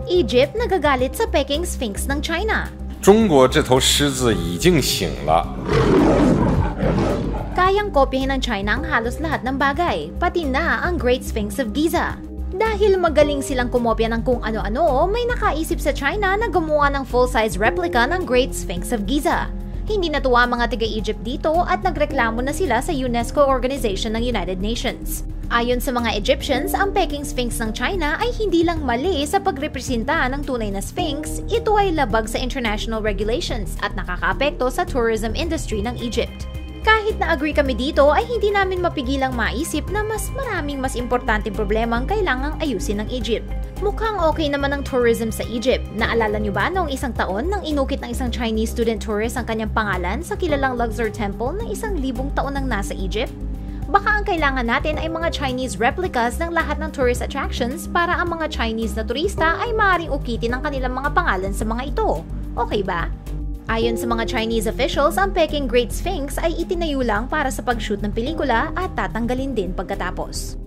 Egypt nagagalit sa Peking Sphinx ng China. 中国这头狮子已经醒了。 Kayang kopyahin ng China ang halos lahat ng bagay, pati na ang Great Sphinx of Giza. Dahil magaling silang kumopya ng kung ano-ano, may nakaisip sa China na gumawa ng full-size replica ng Great Sphinx of Giza. Hindi natuwa ang mga taga-Egypt dito at nagreklamo na sila sa UNESCO Organization ng United Nations. Ayon sa mga Egyptians, ang Peking Sphinx ng China ay hindi lang mali sa pagrepresenta ng tunay na Sphinx, ito ay labag sa international regulations at nakakaapekto sa tourism industry ng Egypt. Kahit na-agree kami dito ay hindi namin mapigilang maisip na mas maraming mas importanteng problema ang kailangang ayusin ng Egypt. Mukhang okay naman ang tourism sa Egypt. Naalala niyo ba noong isang taon nang inukit ng isang Chinese student tourist ang kanyang pangalan sa kilalang Luxor Temple na 1,000 taon nang nasa Egypt? Baka ang kailangan natin ay mga Chinese replicas ng lahat ng tourist attractions para ang mga Chinese na turista ay maaaring ukitin ang kanilang mga pangalan sa mga ito. Okay ba? Ayon sa mga Chinese officials, ang Peking Great Sphinx ay itinayo lang para sa pag-shoot ng pelikula at tatanggalin din pagkatapos.